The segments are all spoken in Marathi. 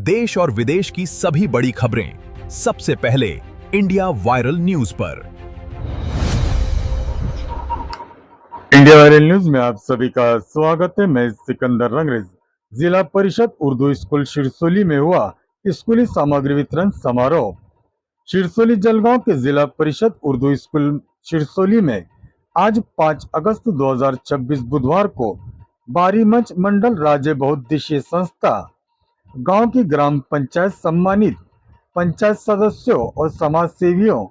देश और विदेश की सभी बड़ी खबरें सबसे पहले इंडिया वायरल न्यूज पर। इंडिया वायरल न्यूज में आप सभी का स्वागत है। मैं सिकंदर रंगरेज। जिला परिषद उर्दू स्कूल शिरसोली में हुआ स्कूली सामग्री वितरण समारोह। शिरसोली जलगांव के जिला परिषद उर्दू स्कूल शिरसोली में आज 5 अगस्त 2026 बुधवार को बारी मंच मंडल राज्य बहुउद्देशीय संस्था गांव की ग्राम पंचायत सम्मानित पंचायत सदस्यों और समाज सेवियों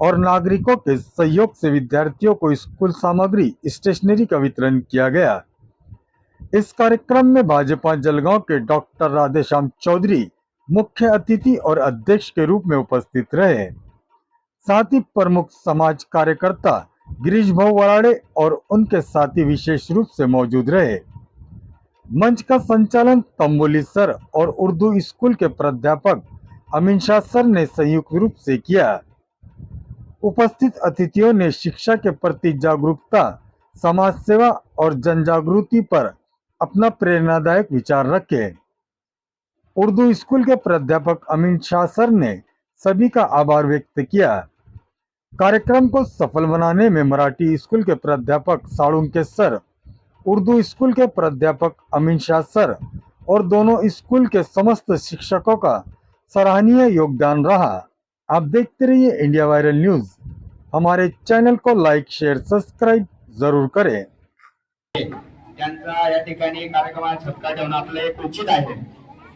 और नागरिकों के सहयोग से विद्यार्थियों को स्कूल सामग्री स्टेशनरी का वितरण किया गया। इस कार्यक्रम में भाजपा जलगांव के डॉक्टर राधेश्याम चौधरी मुख्य अतिथि और अध्यक्ष के रूप में उपस्थित रहे। साथ ही प्रमुख समाज कार्यकर्ता गिरीश भाऊ वराड़े और उनके साथी विशेष रूप से मौजूद रहे। मंच का संचालन तंबोली सर और उर्दू स्कूल के प्राध्यापक अमीन शाह सर ने संयुक्त रूप से किया। उपस्थित अतिथियों ने शिक्षा के प्रति जागरूकता, समाज सेवा और जन जागृति पर अपना प्रेरणादायक विचार रखे। उर्दू स्कूल के प्राध्यापक अमीन शाह सर ने सभी का आभार व्यक्त किया। कार्यक्रम को सफल बनाने में मराठी स्कूल के प्राध्यापक साळुंके सर, उर्दू स्कूल के प्राध्यापक अमीन शाह सर और दोनों स्कूल के समस्त शिक्षकों का सराहनीय योगदान रहा। आप देखते रहिए इंडिया वायरल न्यूज। हमारे चैनल को लाइक, शेयर, सब्सक्राइब जरूर करें। त्यांचा या ठिकाणी कार्यक्रमात सत्कार ठेवणं आपलं एक उचित आहे।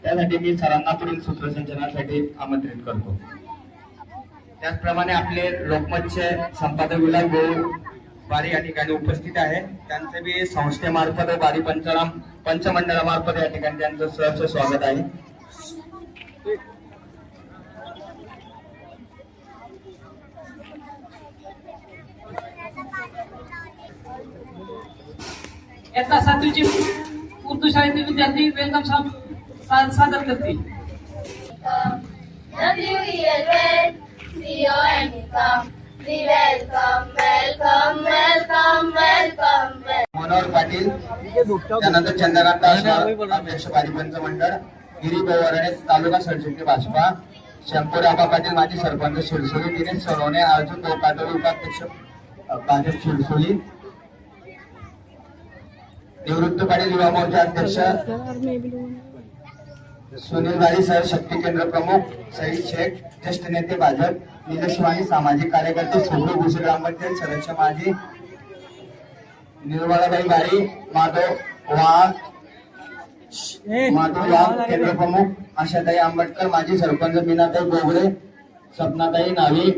त्यासाठी मी सरांना पुढील सूत्रसंचलनासाठी आमंत्रित करतो। त्याचप्रमाणे आपले लोकमतचे संपादक विलास भाऊ बारी या ठिकाणी उपस्थित आहे। त्यांचे बी संस्थेमार्फत बारी पंचमंडळामार्फत या ठिकाणी त्यांचं सहर्ष स्वागत आहे। इयत्ता 7वीची उर्दू शाळेतील विद्यार्थी वेलकम सादर करतील। मनोहर पाटील, त्यानंतर चंद्रकांत अध्यक्ष बारी पंचमंडळ, गिरी गोवरणे तालुका सरचिटणीस भाजपा, शंपूराबा पाटील माजी सरपंच शिरसोली, दिनेश सोनवणे अर्जुन पाटोळे उपाध्यक्ष भाजप शिरसोली, निवृत्त पाटील युवा मोर्चा अध्यक्ष सुनील बारी सर, शक्ती केंद्र प्रमुख सईद शेख, ज्येष्ठ नेते भाजप, निलेशवाणी सामाजिक कार्यकर्ते सुब्रू भूषण ग्रामपंचायत सदस्य माजी निर्मलाबाई बारी, माधव वाघ केंद्र प्रमुख, आशाताई आंबेडकर माजी सरपंच, मीनाताई गोगरे, सपनाताई नावी,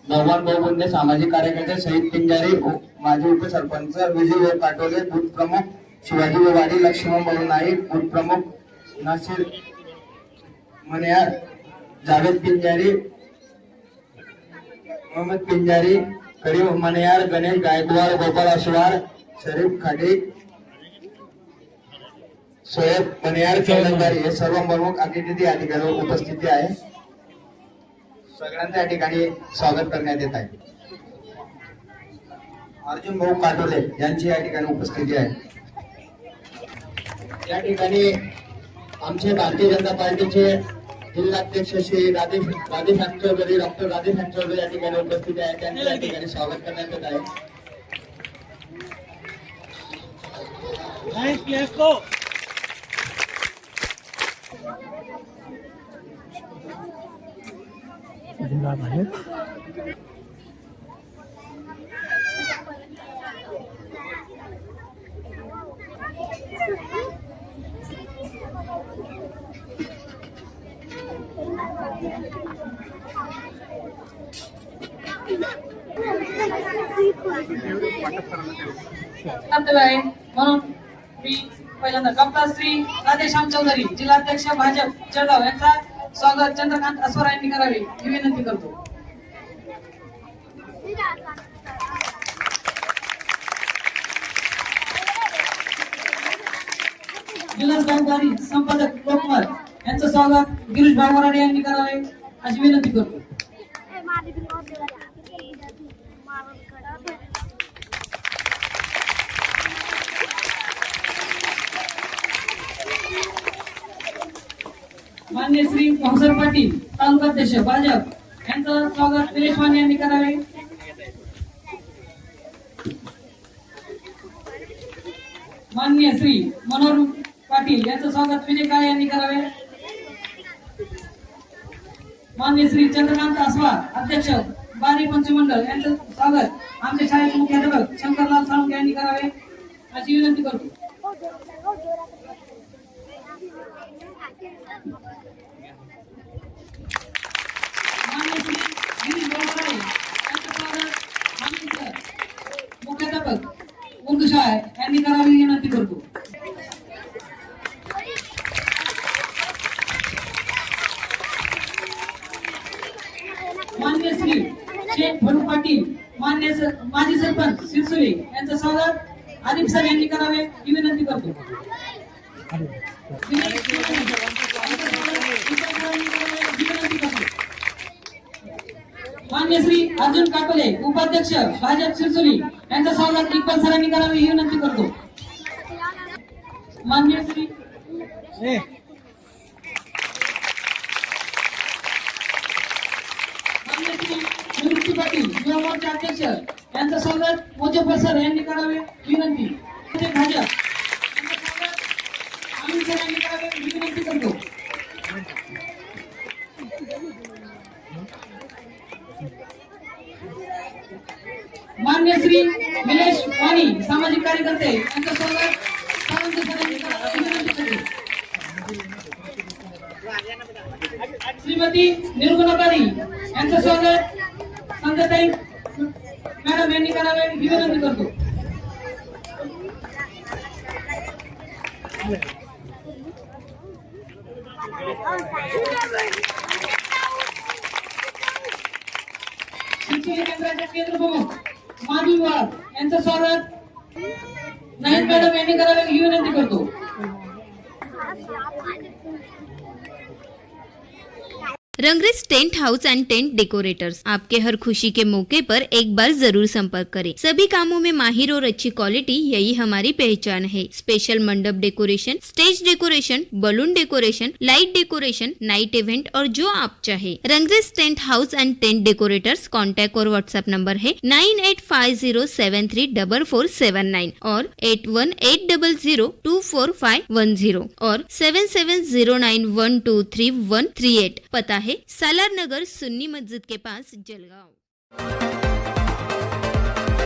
भगवान भाऊ गुंडे सामाजिक कार्यकर्ते, शहीद पिंजारी माजी उपसरपंच, विजय पाटोले बूथ प्रमुख, शिवाजी वाडी, लक्ष्मण भाऊ नाईक बूथ प्रमुख, नासिर मनियार, जावेद पिंजारी, मोहम्मद पिंजारी, करीम मनियार, गणेश गायकवाड, गोपाल आशवार, शरीफ खाडी, सोयब मनियार, चौधरी हे सर्व प्रमुख अतिथी या ठिकाणी उपस्थिती आहे। सगळ्यांच्या या ठिकाणी स्वागत करण्यात येत आहे। अर्जुन भाऊ पाटोले यांची या ठिकाणी उपस्थिती आहे। या ठिकाणी आमचे भारतीय जनता पार्टीचे जिल्हाध्यक्ष श्री राधेश्याम चौधरी, डॉक्टर राधेश्याम चौधरी या ठिकाणी उपस्थित आहे। त्यांचे या ठिकाणी स्वागत करण्यात येत आहे। म्हणून मी पहिल्यांदा डॉक्टर श्री राधेश्याम चौधरी, जिल्हाध्यक्ष भाजप जळगाव यांचा स्वागत चंद्रकांत अस्वरा यांनी करावे ही विनंती करतो। विलास भाऊ बारी, संपादक लोकमत यांचं स्वागत गिरीश भाऊ वराडे यांनी करावे अशी विनंती करतो। मान्य श्री भाऊसाहेब पाटील तालुकाध्यक्ष भाजप यांचं स्वागत निलेश माने यांनी करावे. मान्य श्री मनोहर पाटील यांचं स्वागत विजय काळे यांनी करावे. मान्य श्री चंद्रकांत आसवार अध्यक्ष बारी पंचमंडळ यांचं स्वागत आमच्या शाळेचे मुख्याध्यापक शंकरलाल साळुंखे यांनी करावे अशी विनंती करतो. मान्य श्री गिरीश बोरवाडे यांचं स्वागत आमचे मुख्याध्यापक उर्दू शाळा यांनी करावी विनंती करतो. मान्य श्री शेख भडू पाटील माजी सरपंच सिरसोली यांचं स्वागत आदिप सर यांनी करावे ही विनंती करतो. मान्य श्री अर्जुन काटोले उपाध्यक्ष भाजप सिरसोली यांचं स्वागत इक्बाल सरांनी करावे ही विनंती करतो. मान्य श्री निवृत्ती पाटील युवा मोर्चा अध्यक्ष यांचं स्वागत मोजफर सर यांनी करावे विनंती. भाजप आम्ही सर यांनी करावे ही विनंती करतो. मान्य श्री निलेश वाणी सामाजिक कार्यकर्ते यांचं स्वागत सावंत सर यांनी करावे ही विनंती करतो. श्रीमती निर्गुणाबाई यांचं स्वागत संध्याताई मॅडम यांनी करावे ही विनंती करतो. शिक्षण केंद्राचे केंद्र प्रमुख माधवी वाघ यांचं स्वागत नाईक मॅडम यांनी करावे ही विनंती करतो. Rangrez tent house and tent decorators आपके हर खुशी के मौके पर एक बार जरूर संपर्क करें. सभी कामों में माहिर और अच्छी क्वालिटी यही हमारी पहचान है. Special mandap decoration, stage decoration, balloon decoration, light decoration, night event और जो आप चाहे. Rangrez tent house and tent decorators contact और व्हाट्सएप नंबर है 9850734479 और 8180024510 और 7709123138. पता है सालार नगर सुन्नी मस्जिद के पास जलगांव.